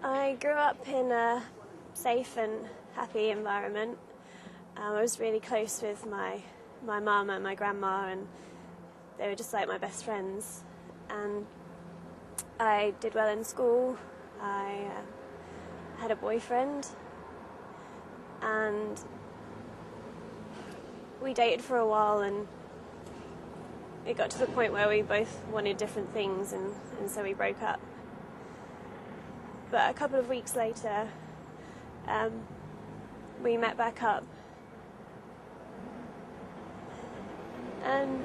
I grew up in a safe and happy environment. I was really close with my mum and my grandma, and they were just like my best friends. And I did well in school. I had a boyfriend, and we dated for a while, and it got to the point where we both wanted different things, and so we broke up. But a couple of weeks later, we met back up, and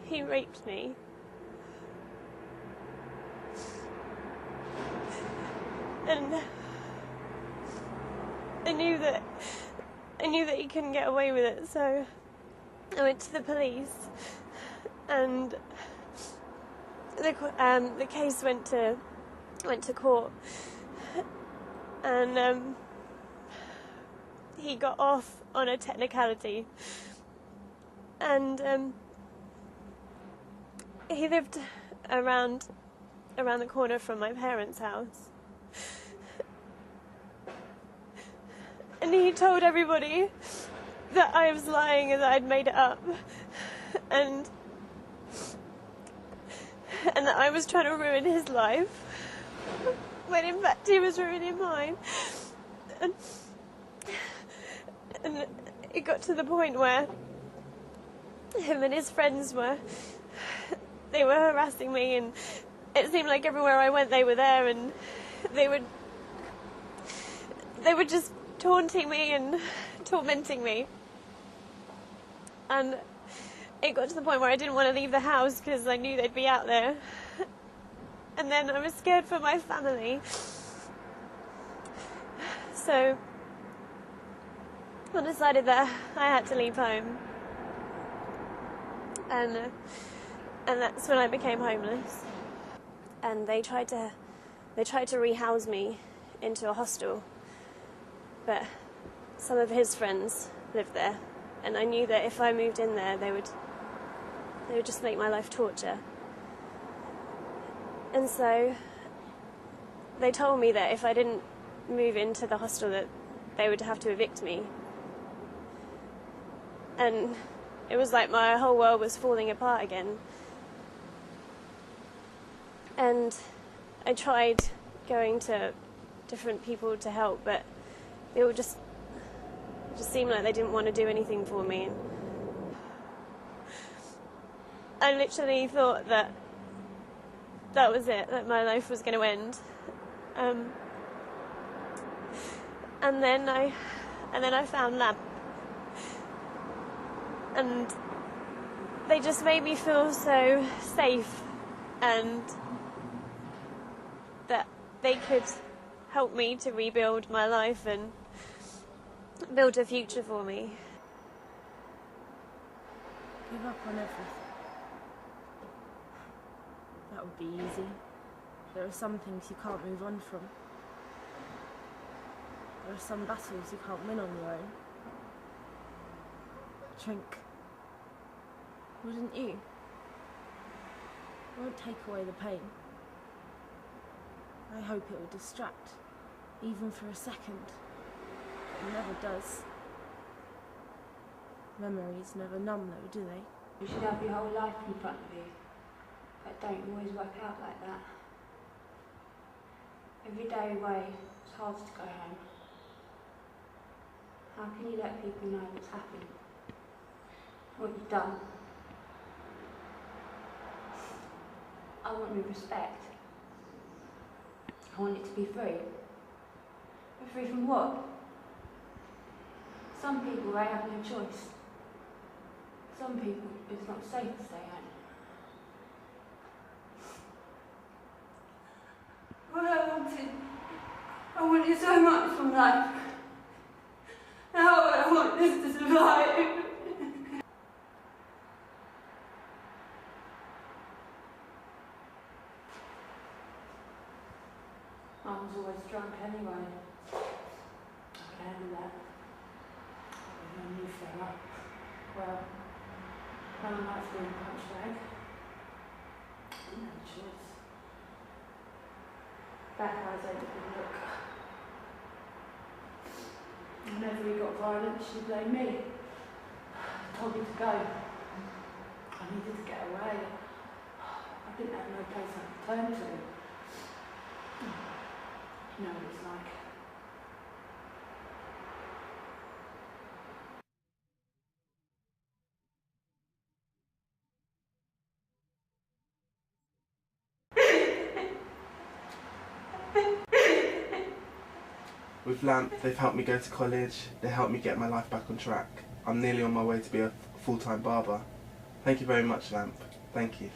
he raped me. And I knew that he couldn't get away with it, so I went to the police, and the case went to court, and he got off on a technicality, and he lived around the corner from my parents' house. And he told everybody that I was lying and that I'd made it up, and that I was trying to ruin his life, when in fact he was ruining mine. And it got to the point where him and his friends were harassing me, and it seemed like everywhere I went they were there, and they were just taunting me and tormenting me. And it got to the point where I didn't want to leave the house because I knew they'd be out there. And then I was scared for my family. So I decided that I had to leave home. And that's when I became homeless. And they tried to rehouse me into a hostel. But some of his friends lived there, and I knew that if I moved in there, they would just make my life torture. And so they told me that if I didn't move into the hostel, that they would have to evict me. And it was like my whole world was falling apart again. And I tried going to different people to help, but it just seemed like they didn't want to do anything for me. I literally thought that was it, that my life was going to end. And then I found LAMP, and they just made me feel so safe, and that they could help me to rebuild my life and build a future for me. Give up on everything. That would be easy. There are some things you can't move on from. There are some battles you can't win on your own. Drink. Wouldn't you? It won't take away the pain. I hope it will distract, even for a second. It never does. Memories never numb though, do they? You should have your whole life in front of you, but don't always work out like that. Every day away, it's hard to go home. How can you let people know what's happened? What you've done? I want your respect. I want it to be free. But free from what? Some people, they have no choice. Some people, it's not safe to stay home. What I wanted so much from life. Now all I want is to survive. I was always drunk anyway. I can handle that. I knew fair up. Well, one of my being a punch bag. I didn't have a choice. Back eyes ain't a good look. Whenever he got violent, she blamed me. Told me to go. I needed to get away. I didn't have no place I could turn to. You know what it's like. With LAMP, they've helped me go to college, they helped me get my life back on track. I'm nearly on my way to be a full-time barber. Thank you very much, LAMP. Thank you.